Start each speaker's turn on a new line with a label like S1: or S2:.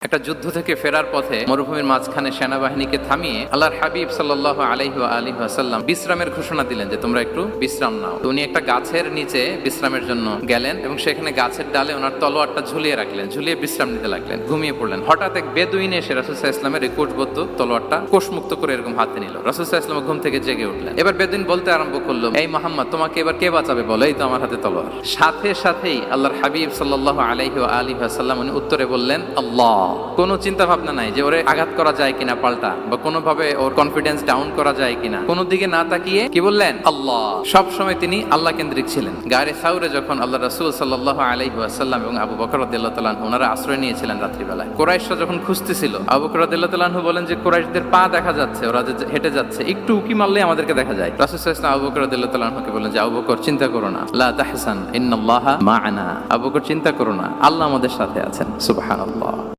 S1: একটা যুদ্ধ থেকে ফেরার পথে মরুভূমির মাঝখানে সেনাবাহিনীকে থামিয়ে আল্লাহর হাবিব সাল্লাল্লাহু আলাইহি ওয়া আলিহি ওয়াসাল্লাম বিশ্রামের ঘোষণা দিলেন যে তোমরা একটু বিশ্রাম নাও। তো উনি একটা গাছের নিচে বিশ্রামের জন্য গেলেন এবং সেখানে গাছের ডালে ওনার তলোয়ারটা ঝুলিয়ে রাখলেন, ঝুলিয়ে বিশ্রাম নিতে লাগলেন, ঘুমিয়ে পড়লেন। হঠাৎ এক বেদুইন এসে রাসূল সাল্লাল্লাহু আলাইহি ওয়াসাল্লামের এই কোষবদ্ধ তলোয়ারটা কোষমুক্ত করে এরকম হাতে নিল। রাসূল সাল্লাল্লাহু আলাইহি ওয়াসাল্লাম ঘুম থেকে জেগে উঠলেন। এবার বেদুইন বলতে আরম্ভ করলো, এই মুহাম্মদ, তোমাকে এবার কে বাঁচাবে বলো, এই তো আমার হাতে তলোয়ার। সাথে সাথেই আল্লাহর হাবিব সাল্লাল্লাহু আলাইহি ওয়া আলিহি ওয়াসাল্লাম উনি উত্তরে বললেন আল্লাহ। কোনো চিন্তা ভাবনা নাই যে ওরে আঘাত করা যায় কিনা পাল্টা, বা কোনোভাবে ওর কনফিডেন্স ডাউন করা যায় কিনা, কোনো দিকে না তাকিয়ে কি বললেন? আল্লাহ। সব সময় তিনি আল্লাহ কেন্দ্রিক ছিলেন। গায়ে সাউরে যখন আল্লাহ রাসূল সাল্লাল্লাহু আলাইহি ওয়াসাল্লাম এবং আবু বকর রাদিয়াল্লাহু তাআলা আনহু ওনারা আশ্রয় নিয়েছিলেন রাত্রিবেলায়। কুরাইশরা যখন খুঁজতেছিল, আবু বকর রাদিয়াল্লাহু তাআলা আনহু বলেন যে কুরাইশদের পা দেখা যাচ্ছে, ওরা যে হেঁটে যাচ্ছে, একটু উকি মারলে আমাদেরকে দেখা যায়। রাসূল সাল্লাল্লাহু আলাইহি ওয়াসাল্লাম আবু বকর রাদিয়াল্লাহু তাআলা আনহুকে বলেন যে আবু বকর, চিন্তা করো না, লা তাহসান ইন্নাল্লাহা মা'ানা। আবু বকর, চিন্তা করো না, আল্লাহ আমাদের সাথে আছেন। সুবহানাল্লাহ।